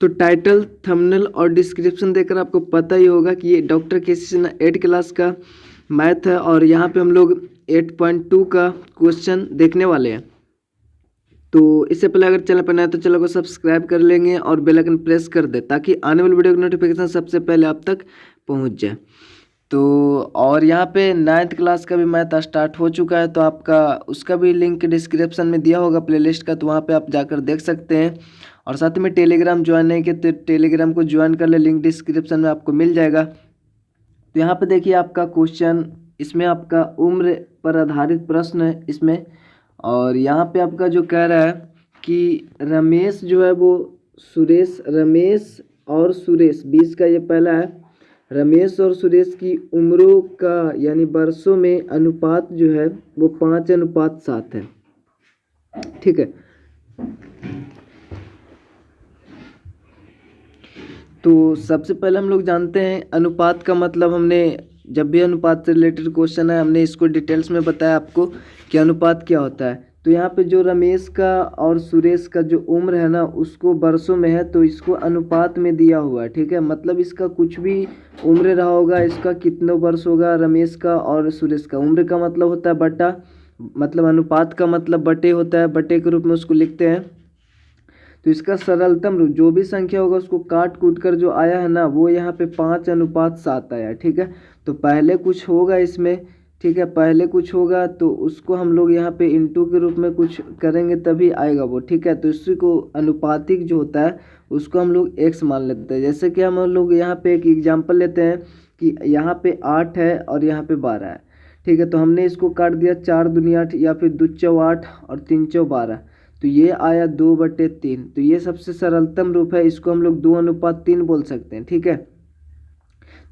तो title, thumbnail और description देकर आपको पता ही होगा कि ये डॉक्टर केसी सिन्हा 8 क्लास का मैथ है और यहाँ पे हम लोग 8.2 का क्वेश्चन देखने वाले हैं। तो इससे पहले अगर चैनल पर नया है तो चैनल को सब्सक्राइब कर लेंगे और बेल आइकन प्रेस कर दे ताकि आने वाली वीडियो की नोटिफिकेशन सबसे पहले आप तक पहुँच जाए। तो और यहाँ पे 9th क्लास का भी मैथ स्टार्ट हो चुका है, तो आपका उसका भी लिंक डिस्क्रिप्शन में दिया होगा प्लेलिस्ट का, तो वहाँ पे आप जाकर देख सकते हैं। और साथ में टेलीग्राम ज्वाइन नहीं किए तो टेलीग्राम को ज्वाइन कर ले, लिंक डिस्क्रिप्शन में आपको मिल जाएगा। तो यहाँ पे देखिए आपका क्वेश्चन, इसमें आपका उम्र पर आधारित प्रश्न है इसमें। और यहाँ पे आपका जो कह रहा है कि रमेश जो है वो रमेश और सुरेश 20 का ये पहला है। रमेश और सुरेश की उम्रों का यानी वर्षों में अनुपात जो है वो 5:7 है। ठीक है, तो सबसे पहले हम लोग जानते हैं अनुपात का मतलब। हमने जब भी अनुपात से रिलेटेड क्वेश्चन है हमने इसको डिटेल्स में बताया आपको कि अनुपात क्या होता है। तो यहाँ पे जो रमेश का और सुरेश का जो उम्र है ना उसको वर्षों में है, तो इसको अनुपात में दिया हुआ है। ठीक है, मतलब इसका कुछ भी उम्र रहा होगा, इसका कितना वर्ष होगा रमेश का और सुरेश का। उम्र का मतलब होता है बटा, मतलब अनुपात का मतलब बटे होता है, बटे के रूप में उसको लिखते हैं। तो इसका सरलतम रूप जो भी संख्या होगा उसको काट कूट कर जो आया है ना वो यहाँ पे 5:7 आया। ठीक है, तो पहले कुछ होगा इसमें। ठीक है, पहले कुछ होगा तो उसको हम लोग यहाँ पे इंटू के रूप में कुछ करेंगे तभी आएगा वो। ठीक है, तो इसी को अनुपातिक जो होता है उसको हम लोग x मान लेते हैं। जैसे कि हम लोग यहाँ पे एक एग्जाम्पल लेते हैं कि यहाँ पे 8 है और यहाँ पे 12 है। ठीक है, तो हमने इसको काट दिया 4 दूनी 8 या फिर 2 चौ 8 और 3 चौ 12, तो ये आया 2/3। तो ये सबसे सरलतम रूप है, इसको हम लोग 2:3 बोल सकते हैं। ठीक है,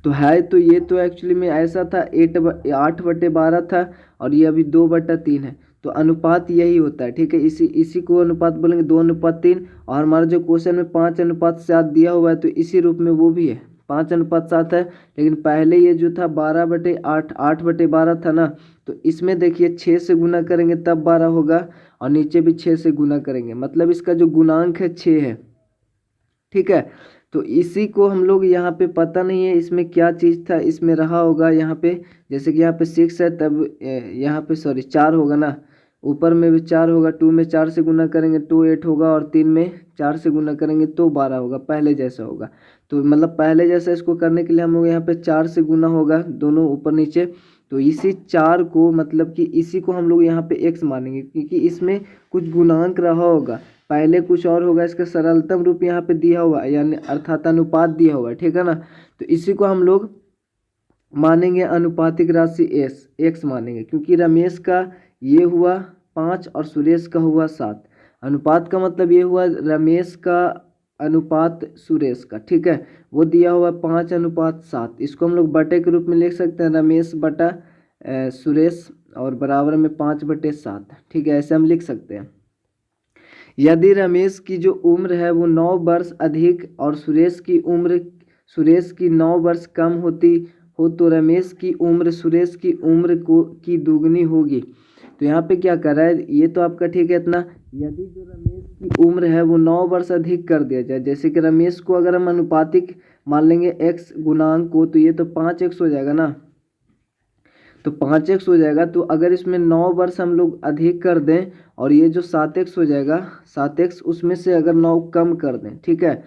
तो है तो ये तो एक्चुअली में ऐसा था 8/12 था और ये अभी 2/3 है, तो अनुपात यही होता है। ठीक है, इसी को अनुपात बोलेंगे 2:3। और हमारा जो क्वेश्चन में 5:7 दिया हुआ है तो इसी रूप में वो भी है 5:7 है। लेकिन पहले ये जो था 12/8 8/12 था ना, तो इसमें देखिए 6 से गुना करेंगे तब 12 होगा और नीचे भी 6 से गुना करेंगे, मतलब इसका जो गुणांक है 6 है। ठीक है, तो इसी को हम लोग यहाँ पे पता नहीं है इसमें क्या चीज़ था, इसमें रहा होगा यहाँ पे, जैसे कि यहाँ पे 6 है तब यहाँ पे 4 होगा ना, ऊपर में भी 4 होगा, 2 में 4 से गुना करेंगे तो 8 होगा और 3 में 4 से गुना करेंगे तो 12 होगा, पहले जैसा होगा। तो मतलब पहले जैसा इसको करने के लिए हम लोग यहाँ पे 4 से गुना होगा दोनों ऊपर नीचे, तो इसी 4 को मतलब कि इसी को हम लोग यहाँ पे x मानेंगे क्योंकि इसमें कुछ गुणांक रहा होगा, पहले कुछ और होगा। इसका सरलतम रूप यहाँ पे दिया हुआ है यानी अर्थात अनुपात दिया हुआ है। ठीक है ना, तो इसी को हम लोग मानेंगे अनुपातिक राशि x मानेंगे, क्योंकि रमेश का ये हुआ 5 और सुरेश का हुआ 7। अनुपात का मतलब ये हुआ रमेश का अनुपात सुरेश का। ठीक है, वो दिया हुआ 5:7, इसको हम लोग बटे के रूप में लिख सकते हैं, रमेश बटा सुरेश और बराबर में 5/7। ठीक है, ऐसे हम लिख सकते हैं। यदि रमेश की जो उम्र है वो 9 वर्ष अधिक और सुरेश की 9 वर्ष कम होती हो तो रमेश की उम्र सुरेश की उम्र की दुगनी होगी। तो यहाँ पे क्या कर रहा है, ये तो आपका ठीक है इतना। यदि जो रमेश की उम्र है वो 9 वर्ष अधिक कर दिया जाए, जैसे कि रमेश को अगर हम अनुपातिक मान लेंगे x गुणांक को, तो ये तो 5x हो जाएगा ना, तो 5x हो जाएगा। तो अगर इसमें 9 वर्ष हम लोग अधिक कर दें और ये जो 7x हो जाएगा 7x, उसमें से अगर 9 कम कर दें, ठीक है,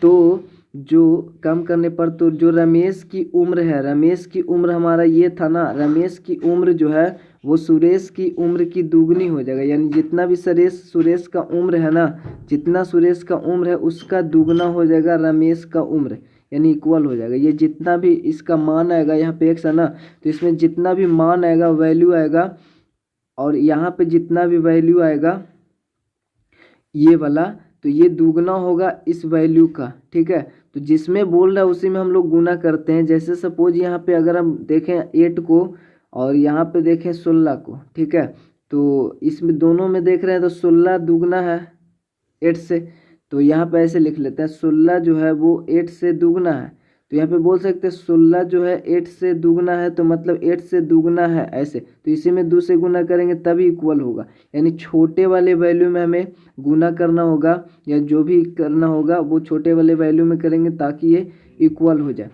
तो जो कम करने पर तो जो रमेश की उम्र है, रमेश की उम्र हमारा ये था ना, रमेश की उम्र जो है वो सुरेश की उम्र की दुगनी हो जाएगा। यानी जितना भी सुरेश का उम्र है ना, जितना सुरेश का उम्र है उसका दुगना हो जाएगा रमेश का उम्र, यानी इक्वल हो जाएगा। ये जितना भी इसका मान आएगा यहाँ पे x है ना, तो इसमें जितना भी मान आएगा वैल्यू आएगा और यहाँ पे जितना भी वैल्यू आएगा ये वाला, तो ये दुगना होगा इस वैल्यू का। ठीक है, तो जिसमें बोल रहा है उसी में हम लोग गुना करते हैं। जैसे सपोज यहाँ पे अगर हम देखें 8 को और यहाँ पे देखें 16 को, ठीक है, तो इसमें दोनों में देख रहे हैं तो 16 दुगना है 8 से, तो यहाँ पे ऐसे लिख लेते हैं 16 जो है वो 8 से दुगना है। तो यहाँ पे बोल सकते हैं 16 जो है 8 से दुगना है, तो मतलब 8 से दुगना है ऐसे, तो इसी में 2 से गुना करेंगे तभी इक्वल होगा। यानी छोटे वाले वैल्यू में हमें गुना करना होगा, या जो भी करना होगा वो छोटे वाले वैल्यू में करेंगे ताकि ये इक्वल हो जाए,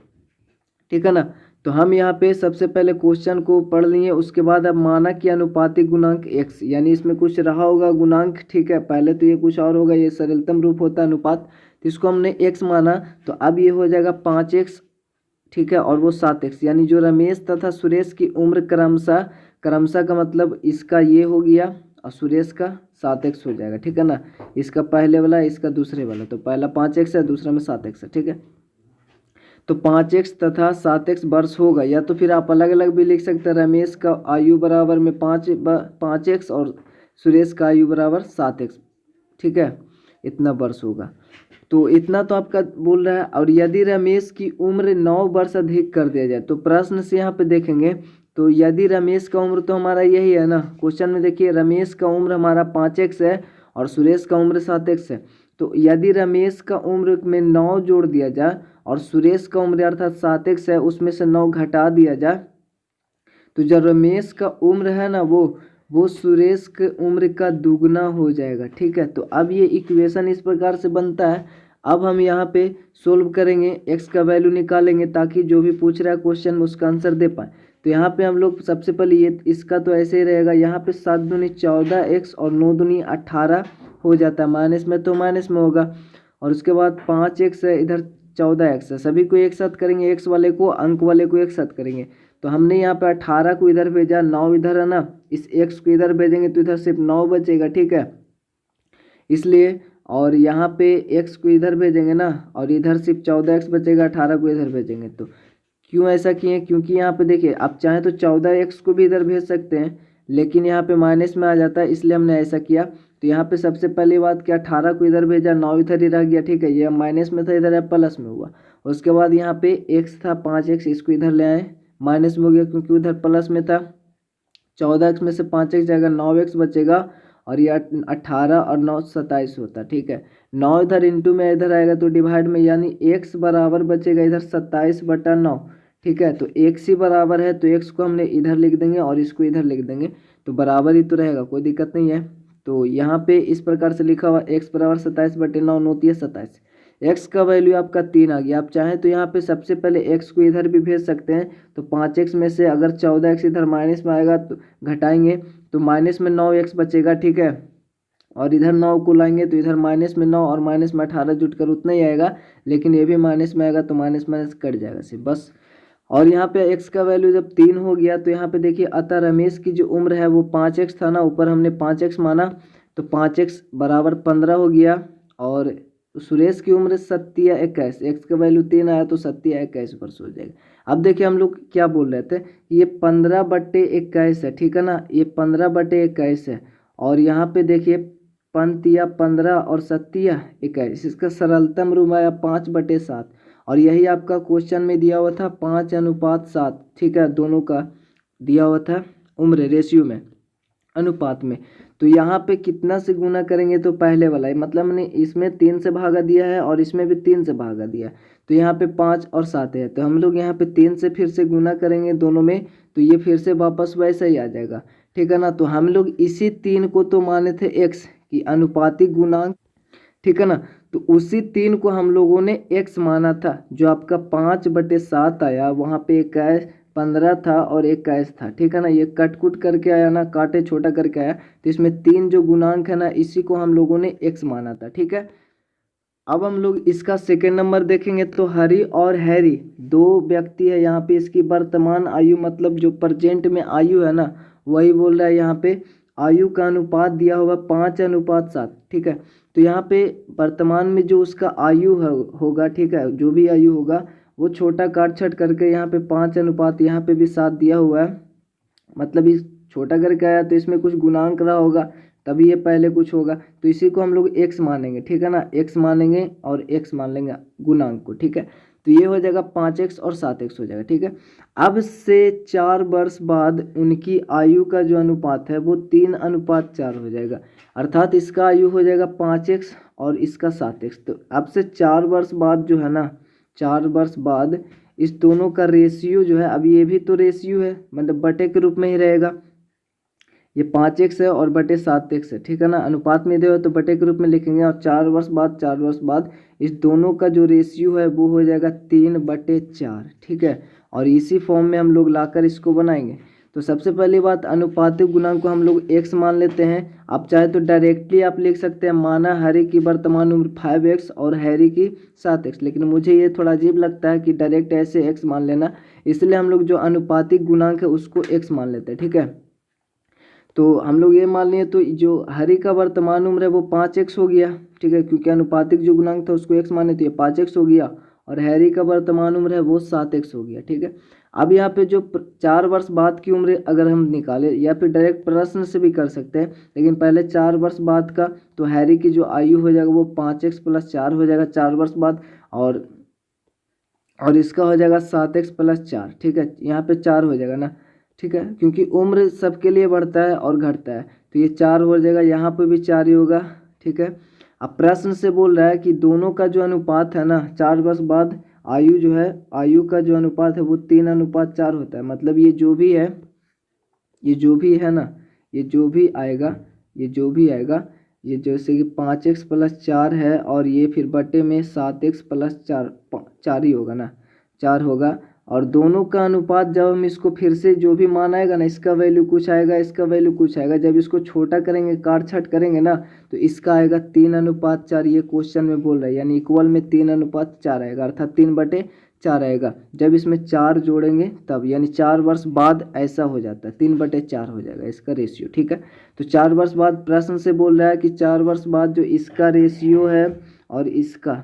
ठीक है ना। तो हम यहाँ पे सबसे पहले क्वेश्चन को पढ़ लिए, उसके बाद अब माना कि अनुपातिक गुणांक x, यानी इसमें कुछ रहा होगा गुणांक, ठीक है। पहले तो ये कुछ और होगा, ये सरलतम रूप होता है अनुपात, तो इसको हमने x माना, तो अब ये हो जाएगा 5x, ठीक है, और वो 7x, यानी जो रमेश तथा सुरेश की उम्र क्रमशः, क्रमशः का मतलब इसका ये हो गया और सुरेश का 7x हो जाएगा, ठीक है ना। इसका पहले वाला, इसका दूसरे वाला, तो पहला 5x है, दूसरा में 7x है, ठीक है। तो 5x तथा 7x वर्ष होगा, या तो फिर आप अलग अलग भी लिख सकते हैं, रमेश का आयु बराबर में 5x और सुरेश का आयु बराबर 7x, ठीक है, इतना वर्ष होगा। तो इतना तो आपका बोल रहा है। और यदि रमेश की उम्र 9 वर्ष अधिक कर दिया जाए, तो प्रश्न से यहाँ पे देखेंगे, तो यदि रमेश का उम्र तो हमारा यही है ना, क्वेश्चन में देखिए रमेश का उम्र हमारा 5x है और सुरेश का उम्र 7x है। तो यदि रमेश का उम्र में 9 जोड़ दिया जाए और सुरेश का उम्र अर्थात 7x है उसमें से 9 घटा दिया जाए, तो जो रमेश का उम्र है ना वो सुरेश के उम्र का दुगना हो जाएगा, ठीक है। तो अब ये इक्वेशन इस प्रकार से बनता है। अब हम यहाँ पे सोल्व करेंगे, x का वैल्यू निकालेंगे ताकि जो भी पूछ रहा है क्वेश्चन में उसका आंसर दे पाए। तो यहाँ पे हम लोग सबसे पहले ये इसका तो ऐसे ही रहेगा, यहाँ पे 7 दूनी 14x और 9 दूनी 18 हो जाता है, माइनस में तो माइनस में होगा, और उसके बाद 5x है, इधर 14x है, सभी को एक साथ करेंगे, x वाले को अंक वाले को एक साथ करेंगे। तो हमने यहाँ पे 18 को इधर भेजा, 9 इधर है ना, इस x को इधर भेजेंगे तो इधर सिर्फ 9 बचेगा, ठीक है, इसलिए। और यहाँ पे x को इधर भेजेंगे ना, और इधर सिर्फ 14x बचेगा, 18 को इधर भेजेंगे। तो क्यों ऐसा किए, क्योंकि यहाँ पे देखिए आप चाहें तो 14x को भी इधर भेज सकते हैं, लेकिन यहाँ पे माइनस में आ जाता है, इसलिए हमने ऐसा किया। तो यहाँ पे सबसे पहली बात क्या, 18 को इधर भेजा, 9 इधर ही रह गया, ठीक है, ये माइनस में था, इधर है प्लस में हुआ। उसके बाद यहाँ पे x था 5x, इसको इधर ले आए, माइनस में हो गया क्योंकि उधर प्लस में था। 14x में से 5x जाएगा, 9x बचेगा, और ये 18 और 9 27 होता, ठीक है। 9 इधर इंटू में इधर आएगा तो डिवाइड में, यानी x बराबर बचेगा इधर 27/9, ठीक है। तो x ही बराबर है, तो x को हमने इधर लिख देंगे और इसको इधर लिख देंगे, तो बराबर ही तो रहेगा, कोई दिक्कत नहीं है। तो यहाँ पे इस प्रकार से लिखा हुआ x बराबर 27/9, 9 × 27, x का वैल्यू आपका 3 आ गया। आप चाहें तो यहाँ पे सबसे पहले x को इधर भी भेज सकते हैं, तो 5x में से अगर 14x इधर माइनस में आएगा तो घटाएंगे तो माइनस में 9x बचेगा, ठीक है, और इधर 9 को लाएंगे तो इधर माइनस में 9 और माइनस में 18 जुट कर उतना ही आएगा, लेकिन ये भी माइनस में आएगा तो माइनस माइनस कट जाएगा सिर्फ, बस। और यहाँ पे x का वैल्यू जब 3 हो गया तो यहाँ पे देखिए, अतः रमेश की जो उम्र है वो 5x था ना, ऊपर हमने 5x माना, तो 5x बराबर 15 हो गया, और सुरेश की उम्र 7×21, x का वैल्यू 3 आया तो 7×21 वर्ष हो जाएगा। अब देखिए हम लोग क्या बोल रहे थे, ये 15/21 है, ठीक है ना, ये 15/21 है, और यहाँ पे देखिए 5×15 और 7×21, इसका सरलतम रूप आया 5/7, और यही आपका क्वेश्चन में दिया हुआ था 5:7, ठीक है, दोनों का दिया हुआ था उम्र रेशियो में, अनुपात में। तो यहाँ पे कितना से गुना करेंगे, तो पहले वाला है, मतलब मैंने इसमें 3 से भागा दिया है और इसमें भी 3 से भागा दिया है, तो यहाँ पे 5 और 7 है, तो हम लोग यहाँ पे 3 से फिर से गुना करेंगे दोनों में, तो ये फिर से वापस वैसा ही आ जाएगा, ठीक है ना। तो हम लोग इसी 3 को तो माने थे x की अनुपातिक गुणांक, ठीक है ना, तो उसी 3 को हम लोगों ने x माना था, जो आपका 5/7 आया, वहाँ पे 15 था और 21 था, ठीक है ना, ये कट कुट करके आया ना, काटे छोटा करके आया, तो इसमें 3 जो गुणांक है ना, इसी को हम लोगों ने x माना था, ठीक है। अब हम लोग इसका सेकेंड नंबर देखेंगे, तो हरी और हैरी 2 व्यक्ति है, यहाँ पे इसकी वर्तमान आयु मतलब जो प्रेजेंट में आयु है ना, वही बोल रहा है, यहाँ पे आयु का अनुपात दिया हुआ 5:7, ठीक है। तो यहाँ पे वर्तमान में जो उसका आयु होगा, ठीक है, जो भी आयु होगा वो छोटा काट छट करके यहाँ पे 5:7, यहाँ पे भी 7 दिया हुआ है, मतलब इस छोटा करके आया तो इसमें कुछ गुणांक रहा होगा, तभी ये पहले कुछ होगा, तो इसी को हम लोग x मानेंगे, ठीक है ना, x मानेंगे और x मान लेंगे गुणांक को, ठीक है। तो ये हो जाएगा 5x और 7x हो जाएगा, ठीक है। अब से 4 वर्ष बाद उनकी आयु का जो अनुपात है वो 3:4 हो जाएगा, अर्थात इसका आयु हो जाएगा 5x और इसका 7x। तो अब से 4 वर्ष बाद जो है ना, 4 वर्ष बाद इस दोनों का रेशियो जो है, अब ये भी तो रेशियो है, मतलब बटे के रूप में ही रहेगा। ये 5x है और बटे 7x है, ठीक है ना। अनुपात में दे हो तो बटे के रूप में लिखेंगे, और 4 वर्ष बाद इस दोनों का जो रेशियो है वो हो जाएगा 3/4, ठीक है। और इसी फॉर्म में हम लोग लाकर इसको बनाएंगे। तो सबसे पहली बात, अनुपातिक गुणांक को हम लोग x मान लेते हैं। आप चाहे तो डायरेक्टली आप लिख सकते हैं, माना हैरी की वर्तमान उम्र 5x और हैरी की 7x, लेकिन मुझे ये थोड़ा अजीब लगता है कि डायरेक्ट ऐसे x मान लेना, इसलिए हम लोग जो अनुपातिक गुणांक है उसको x मान लेते हैं, ठीक है। तो हम लोग ये मान लिए, तो जो हरी का वर्तमान उम्र है वो 5x हो गया, ठीक है, क्योंकि अनुपातिक जो गुणांक था उसको x माने तो ये 5x हो गया, और हैरी का वर्तमान उम्र है वो 7x हो गया, ठीक है। अब यहाँ पे जो 4 वर्ष बाद की उम्र अगर हम निकालें, या फिर डायरेक्ट प्रश्न से भी कर सकते हैं, लेकिन पहले 4 वर्ष बाद का, तो हैरी की जो आयु हो जाएगा वो 5x + 4 हो जाएगा 4 वर्ष बाद, और इसका हो जाएगा 7x + 4, ठीक है। यहाँ पे 4 हो जाएगा ना, ठीक है, क्योंकि उम्र सबके लिए बढ़ता है और घटता है, तो ये 4 हो जाएगा, यहाँ पे भी 4 ही होगा, ठीक है। अब प्रश्न से बोल रहा है कि दोनों का जो अनुपात है ना, 4 वर्ष बाद आयु जो है, आयु का जो अनुपात है वो 3:4 होता है। मतलब ये जो भी है ना, ये जो भी आएगा, ये जैसे कि 5x + 4 है, और ये फिर बटे में 7x + 4 ही होगा ना, 4 होगा। और दोनों का अनुपात जब हम इसको फिर से जो भी मान आएगा ना, इसका वैल्यू कुछ आएगा, इसका वैल्यू कुछ आएगा, जब इसको छोटा करेंगे, काट छाट करेंगे ना, तो इसका आएगा 3:4। ये क्वेश्चन में बोल रहा है, यानी इक्वल में 3:4 आएगा, अर्थात 3/4 आएगा। जब इसमें 4 जोड़ेंगे तब, यानी 4 वर्ष बाद ऐसा हो जाता है, 3/4 हो जाएगा इसका रेशियो, ठीक है। तो 4 वर्ष बाद प्रश्न से बोल रहा है कि 4 वर्ष बाद जो इसका रेशियो है और इसका,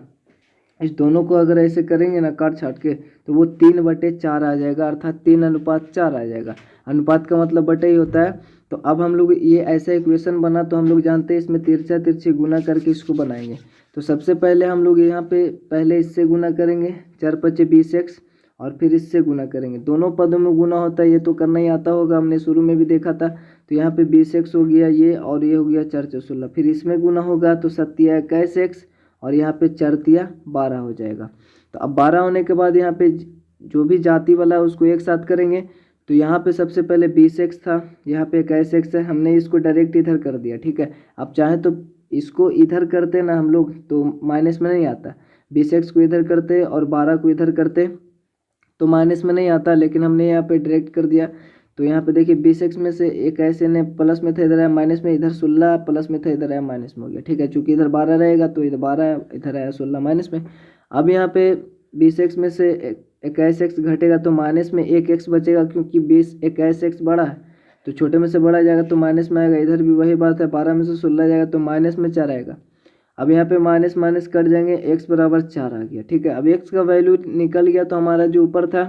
इस दोनों को अगर ऐसे करेंगे ना काट छाट के, तो वो 3/4 आ जाएगा, अर्थात 3:4 आ जाएगा। अनुपात का मतलब बटे ही होता है। तो अब हम लोग ये ऐसा इक्वेशन बना, तो हम लोग जानते हैं इसमें तिरछा तिरछी गुना करके इसको बनाएंगे। तो सबसे पहले हम लोग यहाँ पे पहले इससे गुना करेंगे, 4×5 = 20x, और फिर इससे गुना करेंगे। दोनों पदों में गुना होता है, ये तो करना ही आता होगा, हमने शुरू में भी देखा था। तो यहाँ पे 20x हो गया ये, और ये हो गया 4×4 = 16। फिर इसमें गुना होगा तो 7×21x, और यहाँ पे 4×12 हो जाएगा। तो अब 12 होने के बाद यहाँ पे जो भी जाति वाला है उसको एक साथ करेंगे। तो यहाँ पे सबसे पहले 20x था, यहाँ पे 21x है, हमने इसको डायरेक्ट इधर कर दिया, ठीक है। आप चाहें तो इसको इधर करते ना हम लोग, तो माइनस में नहीं आता। 20x को इधर करते और 12 को इधर करते तो माइनस में नहीं आता, लेकिन हमने यहाँ पे डायरेक्ट कर दिया। तो यहाँ पे देखिए 20x में से एक ऐसे ने प्लस में था, इधर आया माइनस में, इधर 16 प्लस में था, इधर आया माइनस में हो गया, ठीक है। चूंकि इधर 12 रहेगा तो इधर 12, इधर आया 16 माइनस में। अब यहाँ पे 20x में से 21x घटेगा तो माइनस में 1x बचेगा, क्योंकि 21x बड़ा है तो छोटे में से बड़ा जाएगा तो माइनस में आएगा। इधर भी वही बात है, 12 में से 16 जाएगा तो माइनस में 4 आएगा। अब यहाँ पे माइनस माइनस कट जाएंगे, x = 4 आ गया, ठीक है। अब x का वैल्यू निकल गया, तो हमारा जो ऊपर था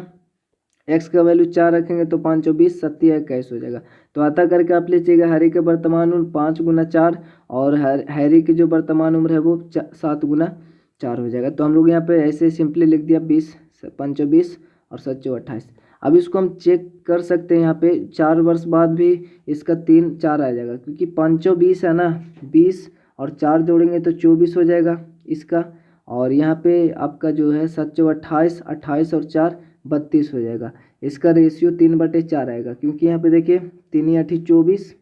x का वैल्यू 4 रखेंगे तो 5×20 = 27 हो जाएगा। तो आता करके आप लीजिएगा, हैरी का वर्तमान उम्र 5×4, और हैरी की जो वर्तमान उम्र है वो 7×4 हो जाएगा। तो हम लोग यहाँ पे ऐसे सिंपली लिख दिया, 20 5×20 और 7×28। अब इसको हम चेक कर सकते हैं, यहाँ पे 4 वर्ष बाद भी इसका 3×4 आ जाएगा, क्योंकि 5×20 है ना, 20 और 4 जोड़ेंगे तो 24 हो जाएगा इसका। और यहाँ पे आपका जो है 7×28, 28 और 4 32 हो जाएगा। इसका रेशियो 3/4 आएगा, क्योंकि यहाँ पे देखिए 3×8 = 24,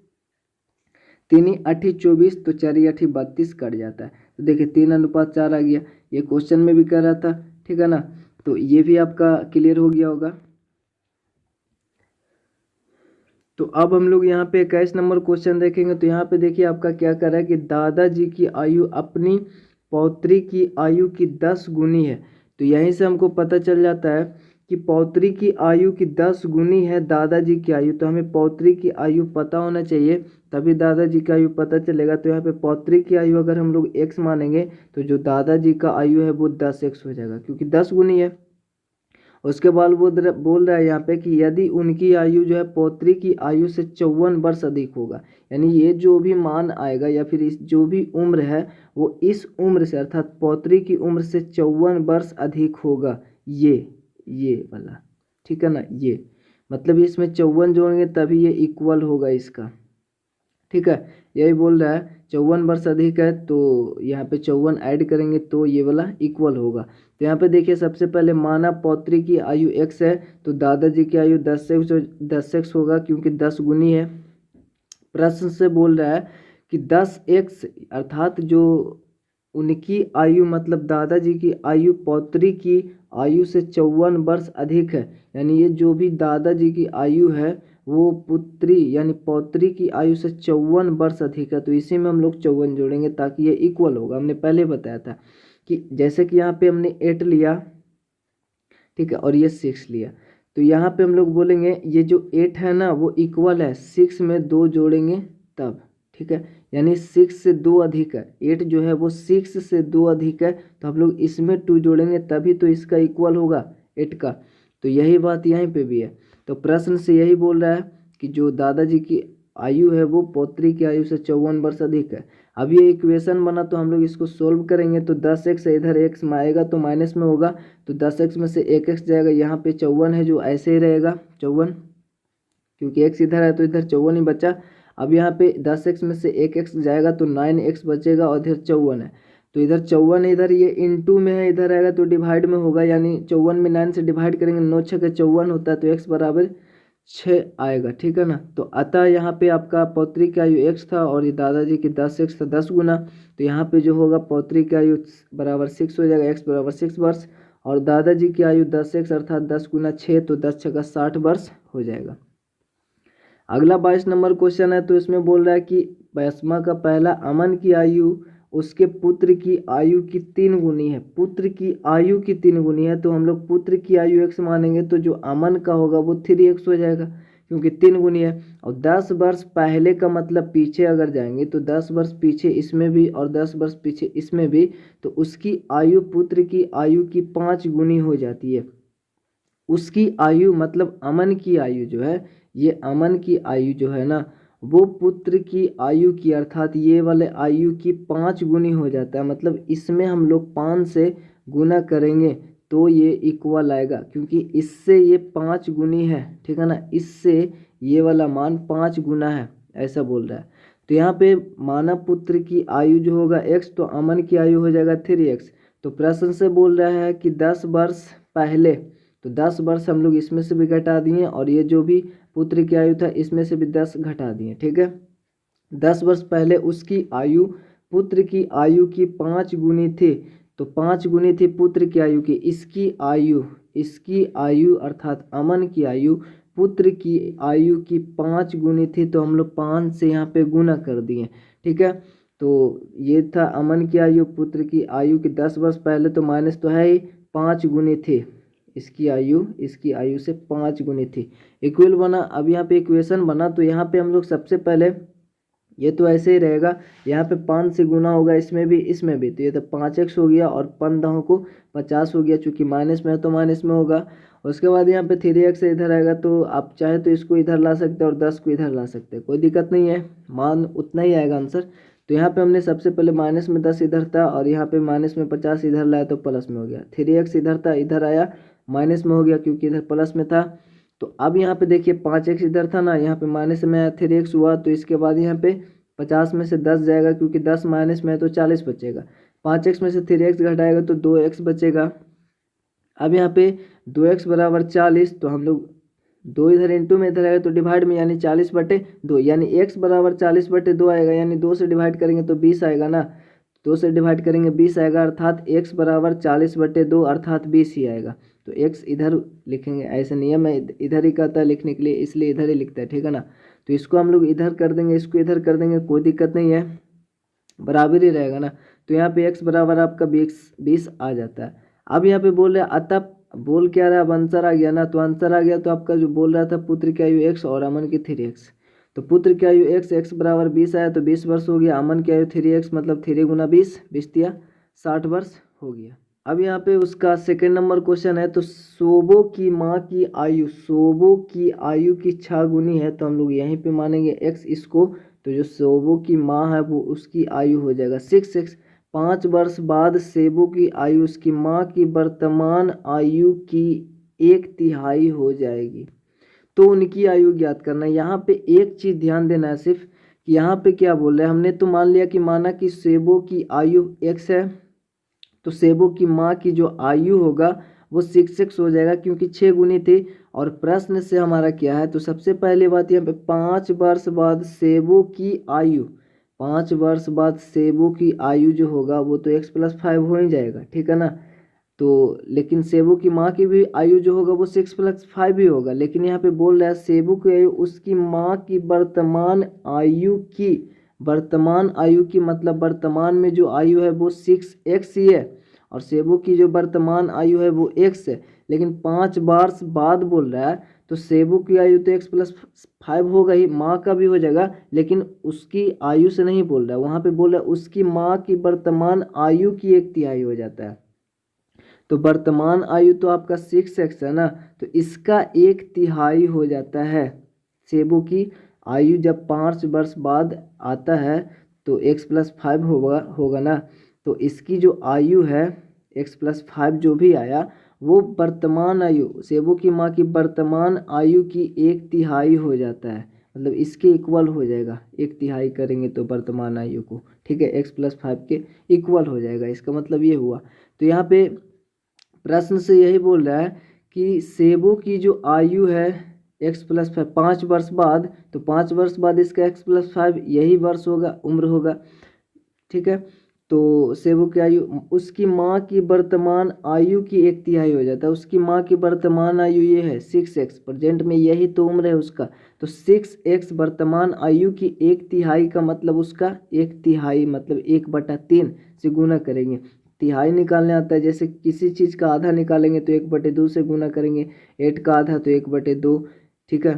3×8 = 24, तो 4×8 = 32 कट जाता है। तो देखिए 3:4 आ गया, ये क्वेश्चन में भी कर रहा था, ठीक है ना। तो ये भी आपका क्लियर हो गया होगा। तो अब हम लोग यहाँ पे 21 नंबर क्वेश्चन देखेंगे। तो यहाँ पे देखिए आपका क्या कर रहा है कि दादाजी की आयु अपनी पौत्री की आयु की 10 गुनी है। तो यहीं से हमको पता चल जाता है कि पौत्री की आयु की 10 गुनी है दादाजी की आयु। तो हमें पौत्री की आयु पता होना चाहिए, तभी दादाजी की आयु पता चलेगा। तो यहाँ पे पौत्री की आयु अगर हम लोग x मानेंगे, तो जो दादाजी का आयु है वो 10x हो जाएगा, क्योंकि 10 गुनी है। उसके बाद वो बोल रहा है यहाँ पे कि यदि उनकी आयु जो है पौत्री की आयु से 54 वर्ष अधिक होगा, यानी ये जो भी मान आएगा या फिर इस जो भी उम्र है वो इस उम्र से, अर्थात पौत्री की उम्र से 54 वर्ष अधिक होगा, ये वाला, ठीक है ना। ये मतलब इसमें 54 जोड़ेंगे तभी ये इक्वल होगा इसका, ठीक है, यही बोल रहा है 54 वर्ष अधिक है, तो यहाँ पे 54 ऐड करेंगे तो ये वाला इक्वल होगा। तो यहाँ पे देखिए सबसे पहले माना पौत्री की आयु x है, तो दादाजी की आयु 10x होगा क्योंकि 10 गुनी है। प्रश्न से बोल रहा है कि 10x अर्थात जो उनकी आयु मतलब दादाजी की आयु पौत्री की आयु से 54 वर्ष अधिक है, यानी ये जो भी दादाजी की आयु है वो पुत्री यानी पौत्री की आयु से 54 वर्ष अधिक है, तो इसी में हम लोग 54 जोड़ेंगे ताकि ये इक्वल होगा। हमने पहले बताया था कि जैसे कि यहाँ पे हमने 8 लिया, ठीक है, और ये 6 लिया, तो यहाँ पे हम लोग बोलेंगे ये जो 8 है ना वो इक्वल है 6 में 2 जोड़ेंगे तब, ठीक है, यानी 6 से 2 अधिक है, 8 जो है वो 6 से 2 अधिक है, तो हम लोग इसमें 2 जोड़ेंगे तभी तो इसका इक्वल होगा 8 का। तो यही बात यहीं पे भी है। तो प्रश्न से यही बोल रहा है कि जो दादाजी की आयु है वो पौत्री की आयु से 54 वर्ष अधिक है। अब ये इक्वेशन बना तो हम लोग इसको सोल्व करेंगे, तो 10x इधर x में आएगा तो माइनस में होगा, तो 10x में से 1x जाएगा, यहाँ पे 54 है जो ऐसे ही रहेगा 54, क्योंकि x इधर है तो इधर 54 ही बचा। अब यहाँ पे 10x में से 1x जाएगा तो 9x बचेगा और इधर 54 है, तो इधर 54 इधर ये इनटू में है, इधर आएगा तो डिवाइड में होगा, यानी 54 में 9 से डिवाइड करेंगे, 9 छः 54 होता है, तो x बराबर 6 आएगा, ठीक है ना। तो अतः यहाँ पे आपका पौत्री की आयु x था और ये दादाजी की 10x था 10 गुना, तो यहाँ पे जो होगा पौत्री की आयु बराबर 6 हो जाएगा, x बराबर 6 वर्ष, और दादाजी की आयु 10x अर्थात 10 गुना 6, तो 10 छक्का 60 वर्ष हो जाएगा। अगला 22 नंबर क्वेश्चन है, तो इसमें बोल रहा है कि बैसमा का पहला अमन की आयु उसके पुत्र की आयु की 3 गुनी है, पुत्र की आयु की 3 गुनी है, तो हम लोग पुत्र की आयु x मानेंगे, तो जो अमन का होगा वो 3x हो जाएगा क्योंकि 3 गुनी है। और 10 वर्ष पहले का मतलब पीछे अगर जाएंगे तो 10 वर्ष पीछे इसमें भी और 10 वर्ष पीछे इसमें भी, तो उसकी आयु पुत्र की आयु की 5 गुनी हो जाती है। उसकी आयु मतलब अमन की आयु जो है, ये अमन की आयु जो है ना वो पुत्र की आयु की अर्थात ये वाले आयु की 5 गुनी हो जाता है, मतलब इसमें हम लोग 5 से गुना करेंगे तो ये इक्वल आएगा, क्योंकि इससे ये 5 गुनी है, ठीक है ना, इससे ये वाला मान 5 गुना है, ऐसा बोल रहा है। तो यहाँ पे मानव पुत्र की आयु जो होगा x, तो अमन की आयु हो जाएगा 3x। तो प्रश्न से बोल रहा है कि 10 वर्ष पहले, तो 10 वर्ष हम लोग इसमें से भी घटा दिए और ये जो भी पुत्र की आयु था इसमें से भी 10 घटा दिए, ठीक है। 10 वर्ष पहले उसकी आयु पुत्र की आयु की 5 गुनी थी, तो 5 गुनी थी पुत्र की आयु की, इसकी आयु अर्थात अमन की आयु पुत्र की आयु की 5 गुनी थी, तो हम लोग 5 से यहाँ पे गुना कर दिए, ठीक है। तो ये था अमन की आयु पुत्र की आयु की 10 वर्ष पहले, तो माइनस तो है ही 5 गुनी थी, इसकी आयु से 5 गुनी थी, इक्वल बना। अब यहाँ पे इक्वेशन बना, तो यहाँ पे हम लोग सबसे पहले ये तो ऐसे ही रहेगा, यहाँ पे 5 से गुना होगा इसमें भी, तो ये तो 5x हो गया और 15 को 50 हो गया, चूँकि माइनस में है तो माइनस में होगा। उसके बाद यहाँ पे 3x इधर आएगा, तो आप चाहे तो इसको इधर ला सकते हैं और 10 को इधर ला सकते हैं, कोई दिक्कत नहीं है, मान उतना ही आएगा आंसर। तो यहाँ पे हमने सबसे पहले माइनस में 10 इधर था और यहाँ पे माइनस में 50 इधर लाया तो प्लस में हो गया, 3x इधर था इधर आया माइनस में हो गया क्योंकि इधर प्लस में था। तो अब यहाँ पे देखिए 5x इधर था ना, यहाँ पे माइनस में आया 3x हुआ, तो इसके बाद यहाँ पे 50 में से 10 जाएगा क्योंकि 10 माइनस में है तो 40 बचेगा, 5x में से 3x घटाएगा तो 2x बचेगा। अब यहाँ पे 2x बराबर 40, तो हम लोग 2 इधर इंटू में इधर आएगा तो डिवाइड में, यानी 40/2, यानी x बराबर 40/2 आएगा, यानी 2 से डिवाइड करेंगे तो 20 आएगा ना, 2 से डिवाइड करेंगे 20 आएगा, अर्थात x बराबर 40/2 अर्थात 20 ही आएगा। तो x इधर लिखेंगे, ऐसे नियम है इधर ही कहता है लिखने के लिए, इसलिए इधर ही लिखता है, ठीक है ना। तो इसको हम लोग इधर कर देंगे, इसको इधर कर देंगे, कोई दिक्कत नहीं है, बराबर ही रहेगा ना। तो यहाँ पे x बराबर आपका 20 आ जाता है। अब यहाँ पे बोल रहे हैं अतः, बोल क्या रहा है, अब आंसर आ गया ना, तो आंसर आ गया, तो आपका जो बोल रहा था पुत्र की आयु x और अमन की 3x, तो पुत्र की आयु x बराबर 20 आया तो 20 वर्ष हो गया, अमन की आयु 3x मतलब 3 गुना 20, 20 दिया 60 वर्ष हो गया। अब यहाँ पे उसका सेकंड नंबर क्वेश्चन है, तो सोबो की माँ की आयु, सोबो की आयु की 6 गुनी है, तो हम लोग यहीं पे मानेंगे x इसको, तो जो सोबो की माँ है वो उसकी आयु हो जाएगा 6x। 5 वर्ष बाद सेबो की आयु उसकी माँ की वर्तमान आयु की 1/3 हो जाएगी, तो उनकी आयु ज्ञात करना है। यहाँ पे एक चीज़ ध्यान देना है सिर्फ कि यहाँ पे क्या बोल रहे हैं, हमने तो मान लिया कि माना कि सेबों की आयु x है, तो सेबों की माँ की जो आयु होगा वो 6x हो जाएगा क्योंकि 6 गुनी थी। और प्रश्न से हमारा क्या है, तो सबसे पहली बात यहाँ पे 5 वर्ष बाद सेबों की आयु, 5 वर्ष बाद सेबों की आयु जो होगा वो तो x+5 हो ही जाएगा, ठीक है ना। तो लेकिन सेबू की माँ की भी आयु जो होगा वो 6+5 ही होगा, लेकिन यहाँ पे बोल रहा है सेबू की आयु उसकी माँ की वर्तमान आयु की, वर्तमान आयु की मतलब वर्तमान में जो आयु है वो 6x ही है, और सेबू की जो वर्तमान आयु है वो x है, लेकिन 5 वर्ष बाद बोल रहा है तो सेबू की आयु तो x+5 होगा ही, माँ का भी हो जाएगा, लेकिन उसकी आयु से नहीं बोल रहा है, वहाँ पे बोल रहा है उसकी माँ की वर्तमान आयु की 1/3 हो जाता है। तो वर्तमान आयु तो आपका 6x है ना, तो इसका 1/3 हो जाता है। सेबू की आयु जब 5 वर्ष बाद आता है तो x+5 होगा ना, तो इसकी जो आयु है x+5 जो भी आया वो वर्तमान आयु, सेबू की माँ की वर्तमान आयु की 1/3 हो जाता है, मतलब इसके इक्वल हो जाएगा, 1/3 करेंगे तो वर्तमान आयु को, ठीक है, x+5 के इक्वल हो जाएगा, इसका मतलब ये हुआ। तो यहाँ पे प्रश्न से यही बोल रहा है कि सेबों की जो आयु है x+5 5 वर्ष बाद, तो 5 वर्ष बाद इसका x+5 यही वर्ष होगा, उम्र होगा, ठीक है। तो सेबों की आयु उसकी माँ की वर्तमान आयु की 1/3 हो जाता है, उसकी माँ की वर्तमान आयु ये है 6x, प्रेजेंट में यही तो उम्र है उसका, तो 6x वर्तमान आयु की 1/3 का मतलब उसका 1/3 मतलब 1/3 से गुना करेंगे। तिहाई निकालने आता है, जैसे किसी चीज़ का आधा निकालेंगे तो 1/2 से गुना करेंगे, 8 का आधा तो 1/2, ठीक है,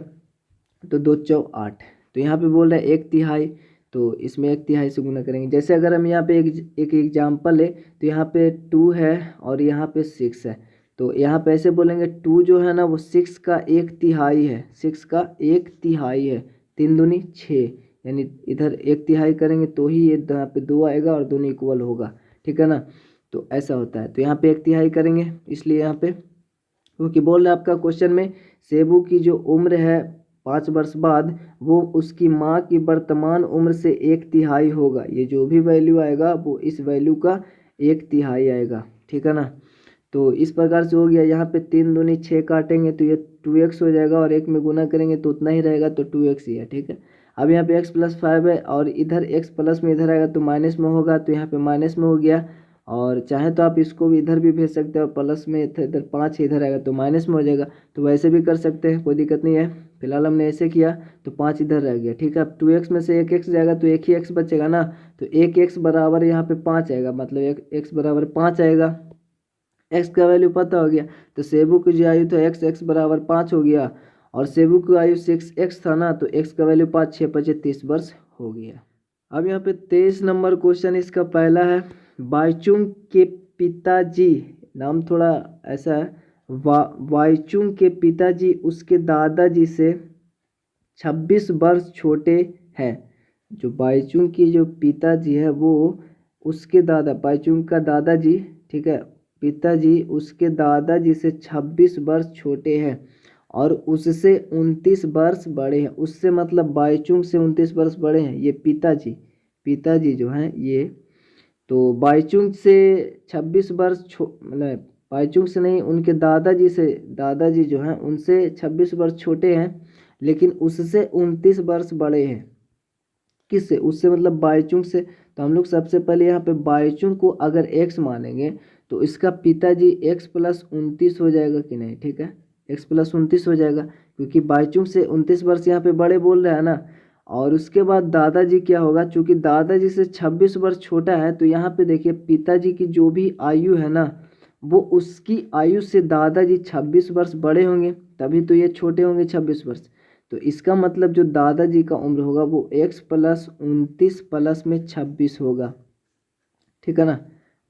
तो 2 चौ 8, तो यहाँ पे बोल रहा है 1/3, तो इसमें 1/3 से गुना करेंगे। जैसे अगर हम यहाँ पे एक एग्जाम्पल है, तो यहाँ पे 2 है और यहाँ पे 6 है, तो यहाँ पे ऐसे बोलेंगे 2 जो है ना वो 6 का 1/3 है, 6 का 1/3 है, 3 दूनी 6, यानी इधर 1/3 करेंगे तो ही ये यहाँ पे 2 आएगा और दोनों इक्वल होगा, ठीक है ना। तो ऐसा होता है, तो यहाँ पे 1/3 करेंगे, इसलिए यहाँ पे क्योंकि बोल रहा है आपका क्वेश्चन में सेबू की जो उम्र है 5 वर्ष बाद वो उसकी माँ की वर्तमान उम्र से 1/3 होगा, ये जो भी वैल्यू आएगा वो इस वैल्यू का 1/3 आएगा, ठीक है ना। तो इस प्रकार से हो गया। यहाँ पे 3 दूनी 6 काटेंगे तो ये 2x हो जाएगा, और 1 में गुना करेंगे तो उतना ही रहेगा, तो 2x ही है, ठीक है। अब यहाँ पे x+5 है और इधर x प्लस में इधर आएगा तो माइनस में होगा, तो यहाँ पे माइनस में हो गया, और चाहे तो आप इसको भी इधर भी भेज सकते हो, और प्लस में इधर 5 इधर आएगा तो माइनस में हो जाएगा, तो वैसे भी कर सकते हैं, कोई दिक्कत नहीं है। फिलहाल हमने ऐसे किया तो 5 इधर रह गया, ठीक है। अब 2x में से 1x जाएगा तो एक ही x बचेगा ना, तो 1x बराबर यहाँ पे 5 आएगा, मतलब 1x बराबर 5 आएगा, x का वैल्यू पता हो गया। तो सेबू की जो आयु था x बराबर 5 हो गया, और सेबू की आयु 6x था ना, तो x का वैल्यू 5 6 5 30 वर्ष हो गया। अब यहाँ पे 23 नंबर क्वेश्चन इसका पहला है, बाईचुंग के पिताजी, नाम थोड़ा ऐसा है, बाईचुंग के पिताजी उसके दादाजी से 26 वर्ष छोटे हैं। जो बाईचुंग की जो पिताजी है वो उसके दादा, बाईचुंग का दादाजी, ठीक है, पिताजी उसके दादाजी से 26 वर्ष छोटे हैं और उससे 29 वर्ष बड़े हैं। उससे मतलब बाईचुंग से 29 वर्ष बड़े हैं ये पिताजी जो हैं ये, तो बाईचुंग से 26 वर्ष मतलब बाईचुंग से नहीं, उनके दादाजी जो हैं उनसे 26 वर्ष छोटे हैं, लेकिन उससे 29 वर्ष बड़े हैं। किससे? उससे मतलब बाईचुंग से। तो हम लोग सबसे पहले यहाँ पे बाईचुंग को अगर x मानेंगे तो इसका पिताजी x+29 हो जाएगा कि नहीं, ठीक है, x+29 हो जाएगा, क्योंकि बाईचुंग से 29 वर्ष यहाँ पे बड़े बोल रहा है ना। और उसके बाद दादाजी क्या होगा, चूँकि दादाजी से 26 वर्ष छोटा है, तो यहाँ पे देखिए पिताजी की जो भी आयु है ना वो उसकी आयु से दादाजी 26 वर्ष बड़े होंगे, तभी तो ये छोटे होंगे 26 वर्ष। तो इसका मतलब जो दादाजी का उम्र होगा वो x+29 प्लस में 26 होगा, ठीक है ना,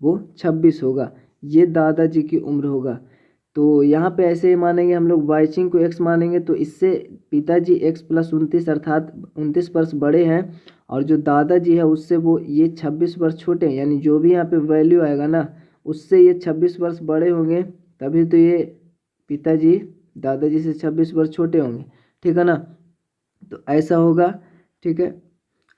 वो 26 होगा, ये दादाजी की उम्र होगा। तो यहाँ पे ऐसे ही मानेंगे हम लोग, बाईचुंग को x मानेंगे तो इससे पिताजी x+29 अर्थात 29 वर्ष बड़े हैं, और जो दादाजी है उससे वो ये 26 वर्ष छोटे हैं, यानी जो भी यहाँ पे वैल्यू आएगा ना उससे ये 26 वर्ष बड़े होंगे, तभी तो ये पिताजी दादाजी से 26 वर्ष छोटे होंगे, ठीक है ना। तो ऐसा होगा, ठीक है।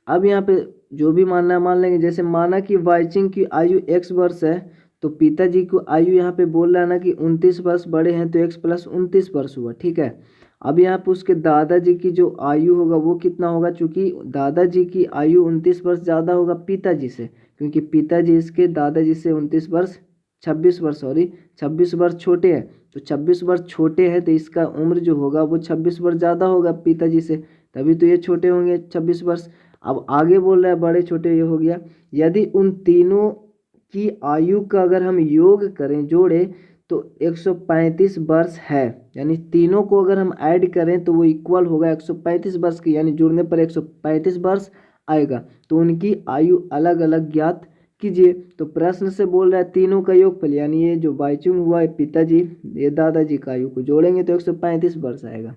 अब यहाँ पे जो भी मानना है मान लेंगे। जैसे माना कि वाइचिंग की आयु x वर्ष है, तो पिताजी को आयु यहाँ पे बोल रहा है ना कि 29 वर्ष बड़े हैं, तो x प्लस 29 वर्ष हुआ, ठीक है। अब यहाँ पे उसके दादाजी की जो आयु होगा वो कितना होगा, चूंकि दादाजी की आयु 29 वर्ष ज़्यादा होगा पिताजी से, क्योंकि पिताजी इसके दादाजी से 29 वर्ष 26 वर्ष सॉरी 26 वर्ष छोटे हैं। तो 26 वर्ष छोटे हैं तो इसका उम्र जो होगा वो 26 वर्ष ज़्यादा होगा पिताजी से, तभी तो ये छोटे होंगे 26 वर्ष। अब आगे बोल रहा है बड़े छोटे, ये हो गया। यदि उन तीनों की आयु का अगर हम योग करें जोड़े तो 135 वर्ष है, यानी तीनों को अगर हम ऐड करें तो वो इक्वल होगा 135 वर्ष की, यानी जुड़ने पर 135 वर्ष आएगा। तो उनकी आयु अलग अलग ज्ञात कीजिए। तो प्रश्न से बोल रहा है तीनों का योगफल, यानी ये जो बाइचुंग हुआ है पिताजी, ये दादाजी का आयु को जोड़ेंगे तो 135 वर्ष आएगा।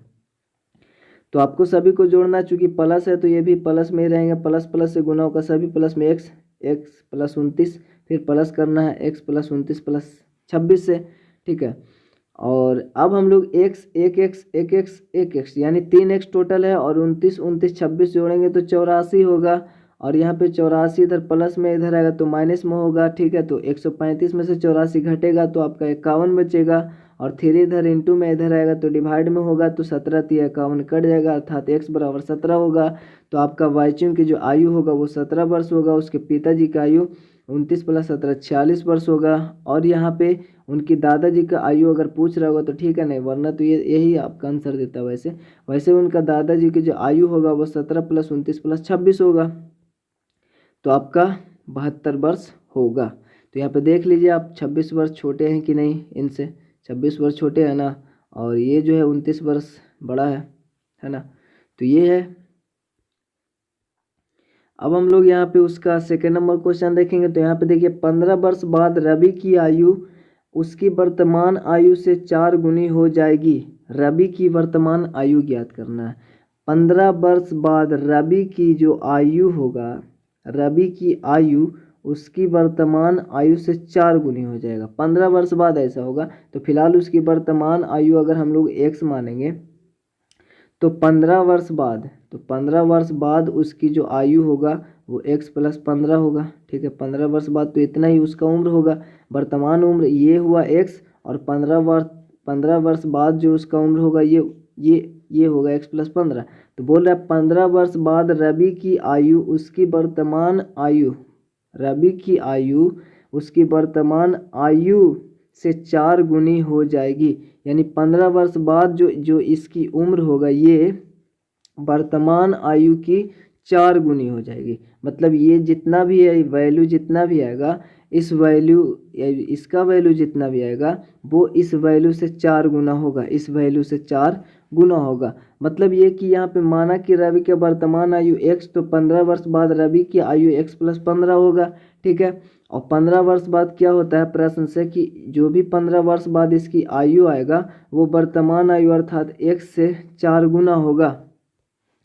तो आपको सभी को जोड़ना, चूंकि प्लस है तो ये भी प्लस में ही रहेंगे, प्लस प्लस से गुना होगा, सभी प्लस में एक्स प्लस 29, फिर प्लस करना है एक्स प्लस 29 प्लस 26 से, ठीक है। और अब हम लोग एक्स एक एक्स यानी 3x टोटल है, और 29 26 जोड़ेंगे तो 84 होगा, और यहाँ पे 84 इधर प्लस में इधर आएगा तो माइनस में होगा, ठीक है। तो 135 में से 84 घटेगा तो आपका 51 बचेगा, और 3 इधर इंटू में इधर आएगा तो डिवाइड में होगा, तो 17 3 51 कट जाएगा, अर्थात x बराबर 17 होगा। तो आपका वाइचुंग की जो आयु होगा वो 17 वर्ष होगा, उसके पिताजी का आयु 29 प्लस 17 46 वर्ष होगा। और यहाँ पे उनकी दादाजी का आयु अगर पूछ रहा होगा तो ठीक है, नहीं वरना तो ये यही आपका आंसर देता है। वैसे उनका दादाजी की जो आयु होगा वो 17 प्लस 29 प्लस 26 होगा, तो आपका 72 वर्ष होगा। तो यहाँ पे देख लीजिए आप 26 वर्ष छोटे हैं कि नहीं, इनसे 26 वर्ष छोटे हैं ना, और ये जो है 29 वर्ष बड़ा है ना। तो ये है। अब हम लोग यहाँ पे उसका सेकेंड नंबर क्वेश्चन देखेंगे। तो यहाँ पे देखिए 15 वर्ष बाद रवि की आयु उसकी वर्तमान आयु से 4 गुनी हो जाएगी। रवि की वर्तमान आयु ज्ञात करना है। 15 वर्ष बाद रवि की जो आयु होगा, रवि की आयु उसकी वर्तमान आयु से 4 गुनी हो जाएगा। 15 वर्ष बाद ऐसा होगा। तो फिलहाल उसकी वर्तमान आयु अगर हम लोग x मानेंगे तो 15 वर्ष बाद उसकी जो आयु होगा वो x प्लस 15 होगा, ठीक है। 15 वर्ष बाद तो इतना ही उसका उम्र होगा। वर्तमान उम्र ये हुआ x, और 15 वर्ष बाद जो उसका उम्र होगा ये होगा x प्लस 15। तो बोल रहा है 15 वर्ष बाद रवि की आयु उसकी वर्तमान आयु, रवि की आयु उसकी वर्तमान आयु से 4 गुनी हो जाएगी। यानी 15 वर्ष बाद जो इसकी उम्र होगा ये वर्तमान आयु की 4 गुनी हो जाएगी। मतलब ये जितना भी है वैल्यू जितना भी आएगा, इस वैल्यू इसका वैल्यू जितना भी आएगा वो इस वैल्यू से 4 गुना होगा, इस वैल्यू से 4 गुना होगा। मतलब ये कि यहाँ पे माना कि रवि के वर्तमान आयु x, तो 15 वर्ष बाद रवि की आयु x प्लस 15 होगा, ठीक है। और 15 वर्ष बाद क्या होता है प्रश्न से कि जो भी 15 वर्ष बाद इसकी आयु आएगा वो वर्तमान आयु अर्थात x से 4 गुना होगा।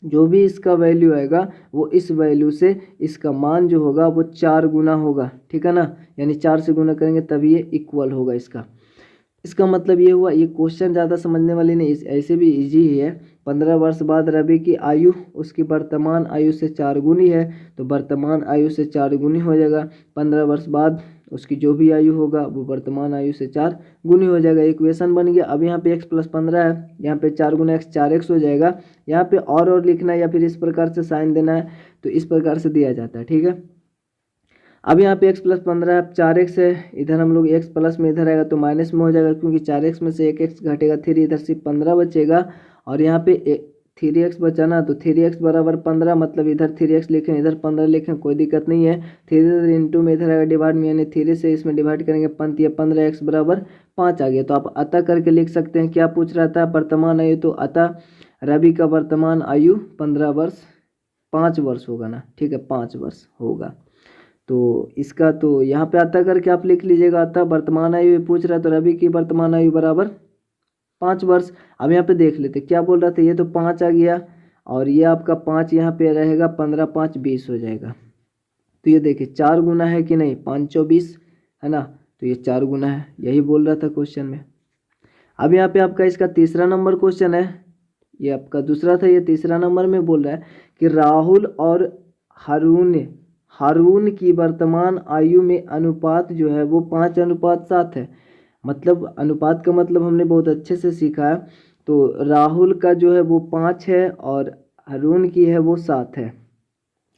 जो भी इसका वैल्यू आएगा वो इस वैल्यू से इसका मान जो होगा वो 4 गुना होगा, ठीक है ना। यानी 4 से गुना करेंगे तभी ये इक्वल होगा इसका मतलब ये हुआ। ये क्वेश्चन ज़्यादा समझने वाली नहीं, ऐसे भी इजी ही है। 15 वर्ष बाद रवि की आयु उसकी वर्तमान आयु से 4 गुनी है, तो वर्तमान आयु से 4 गुनी हो जाएगा। 15 वर्ष बाद उसकी जो भी आयु होगा वो वर्तमान आयु से 4 गुनी हो जाएगा। इक्वेशन बन गया। अब यहाँ पे x प्लस 15 है, यहाँ पे 4 गुना x 4x हो जाएगा। यहाँ पे और लिखना है या फिर इस प्रकार से साइन देना है तो इस प्रकार से दिया जाता है, ठीक है। अब यहाँ पे x प्लस 15 है, 4x है, इधर हम लोग x प्लस में इधर आएगा तो माइनस में हो जाएगा, क्योंकि 4x में से 1x घटेगा 3, इधर सिर्फ 15 बचेगा। और यहाँ पे 3x बचाना, तो 3x बराबर 15, मतलब इधर 3x लिखें इधर 15 लिखें कोई दिक्कत नहीं है। 3 इधर इंटू में इधर आएगा डिवाइड में, यानी 3 से इसमें डिवाइड करेंगे 15x बराबर 5 आ गया। तो आप अतः करके लिख सकते हैं। क्या पूछ रहा था वर्तमान आयु, तो अतः रवि का वर्तमान आयु 5 वर्ष होगा ना, ठीक है 5 वर्ष होगा। तो इसका तो यहाँ पे अतः करके आप लिख लीजिएगा। अतः वर्तमान आयु पूछ रहा है तो रवि की वर्तमान आयु बराबर 5 वर्ष। अब यहाँ पे देख लेते क्या बोल रहा था, ये तो 5 आ गया और ये आपका 5 यहाँ पे रहेगा, 15 5 20 हो जाएगा। तो ये देखिए 4 गुना है कि नहीं, 5 24 है ना, तो ये 4 गुना है, यही बोल रहा था क्वेश्चन में। अब यहाँ पे आपका इसका तीसरा नंबर क्वेश्चन है, ये आपका दूसरा था, ये तीसरा नंबर में बोल रहा है कि राहुल और हारून की वर्तमान आयु में अनुपात जो है वो 5:7 है। मतलब अनुपात का मतलब हमने बहुत अच्छे से सीखा है। तो राहुल का जो है वो 5 है और हारून की है वो 7 है।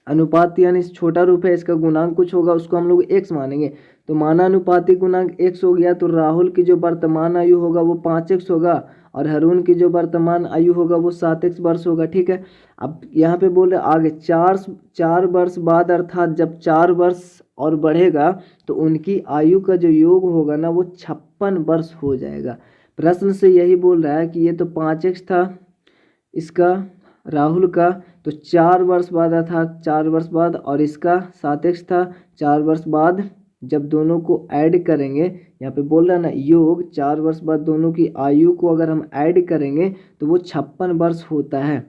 अनुपात यानी छोटा रूप है, इसका गुणांक कुछ होगा, उसको हम लोग x मानेंगे। तो मानानुपातिक गुणांक x हो गया, तो राहुल की जो वर्तमान आयु होगा वो 5x होगा और हारून की जो वर्तमान आयु होगा वो 7x वर्ष होगा। ठीक है। अब यहाँ पे बोल रहे आगे 4 वर्ष बाद, अर्थात जब 4 वर्ष और बढ़ेगा तो उनकी आयु का जो योग होगा ना वो 56 वर्ष हो जाएगा। प्रश्न से यही बोल रहा है कि ये तो 5x था इसका राहुल का, तो 4 वर्ष बाद अर्थात 4 वर्ष बाद, और इसका 7x था 4 वर्ष बाद। जब दोनों को ऐड करेंगे, यहाँ पे बोल रहा है ना योग, 4 वर्ष बाद दोनों की आयु को अगर हम ऐड करेंगे तो वो 56 वर्ष होता है।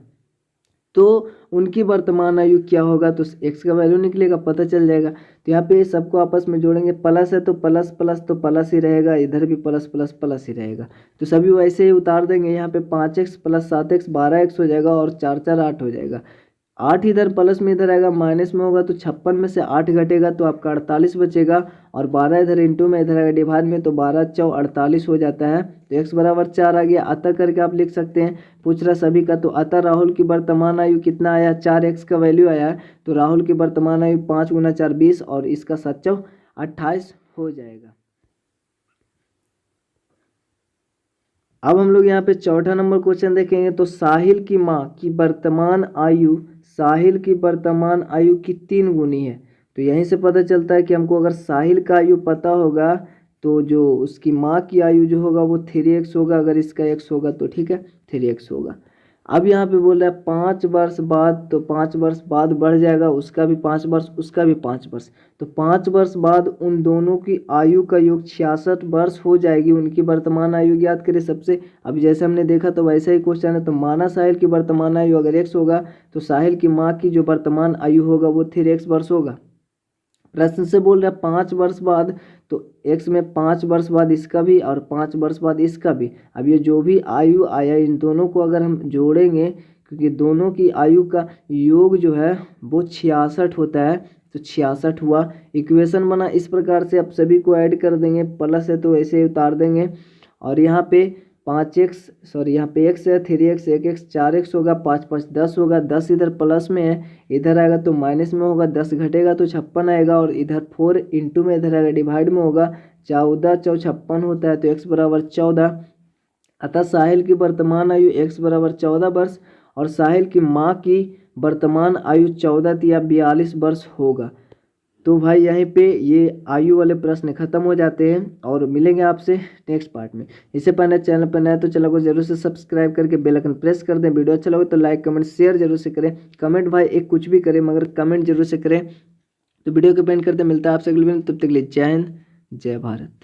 तो उनकी वर्तमान आयु क्या होगा, तो x का वैल्यू निकलेगा, पता चल जाएगा। तो यहाँ पे सबको आपस में जोड़ेंगे, प्लस है तो प्लस प्लस तो प्लस ही रहेगा, इधर भी प्लस प्लस प्लस ही रहेगा। तो सभी वैसे ही उतार देंगे, यहाँ पे 5x प्लस 7x 12x हो जाएगा और 4 4 8 हो जाएगा। 8 इधर प्लस में इधर आएगा, माइनस में होगा तो 56 में से 8 घटेगा तो आपका 48 बचेगा, और 12 इधर इंटू में इधर आएगा डिवाइड में, तो 12 चौ 48 हो जाता है। तो x बराबर 4 आ गया। अतः करके आप लिख सकते हैं, पूछ रहा सभी का। तो अतः राहुल की वर्तमान आयु कितना आया, 4x का वैल्यू आया है। तो राहुल की वर्तमान आयु 5 × 4 20 और इसका 7 चौ 28 हो जाएगा। अब हम लोग यहाँ पे चौथा नंबर क्वेश्चन देखेंगे। तो साहिल की माँ की वर्तमान आयु साहिल की वर्तमान आयु की 3 गुनी है। तो यहीं से पता चलता है कि हमको अगर साहिल का आयु पता होगा तो जो उसकी माँ की आयु जो होगा वो 3x होगा, अगर इसका x होगा तो ठीक है 3x होगा। अब यहाँ पे बोल रहा है 5 वर्ष बाद, तो 5 वर्ष बाद बढ़ जाएगा, उसका भी 5 वर्ष उसका भी 5 वर्ष, तो 5 वर्ष बाद उन दोनों की आयु का योग 66 वर्ष हो जाएगी। उनकी वर्तमान आयु ज्ञात करें सबसे। अब जैसे हमने देखा तो वैसा ही क्वेश्चन है। तो माना साहिल की वर्तमान आयु अगर x होगा तो साहिल की माँ की जो वर्तमान आयु होगा वो 3x वर्ष होगा। प्रश्न से बोल रहा है 5 वर्ष बाद, तो x में 5 वर्ष बाद इसका भी और 5 वर्ष बाद इसका भी। अब ये जो भी आयु आया इन दोनों को अगर हम जोड़ेंगे, क्योंकि दोनों की आयु का योग जो है वो 66 होता है, तो 66 हुआ। इक्वेशन बना इस प्रकार से, आप सभी को ऐड कर देंगे, प्लस है तो ऐसे ही उतार देंगे। और यहाँ पे 5x यहाँ पे x है 3x 1x 4x होगा, 5 5 10 होगा, 10 इधर प्लस में है, इधर आएगा तो माइनस में होगा, 10 घटेगा तो 56 आएगा, और इधर 4 इंटू में इधर आएगा डिवाइड में होगा, 14 चौ 56 होता है, तो x बराबर 14। अतः साहिल की वर्तमान आयु x बराबर 14 वर्ष और साहिल की माँ की वर्तमान आयु 14 या 42 वर्ष होगा। तो भाई यहीं पे ये आयु वाले प्रश्न खत्म हो जाते हैं और मिलेंगे आपसे नेक्स्ट पार्ट में। इससे पहले चैनल पर नए तो चैनल को जरूर से सब्सक्राइब करके बेल आइकन प्रेस कर दें। वीडियो अच्छा लगे तो लाइक कमेंट शेयर जरूर से करें। कमेंट भाई एक कुछ भी करें मगर कमेंट जरूर से करें। तो वीडियो को पेंट करते मिलता है आपसे अगले वीडियो में, तब तक के लिए जय हिंद जय भारत।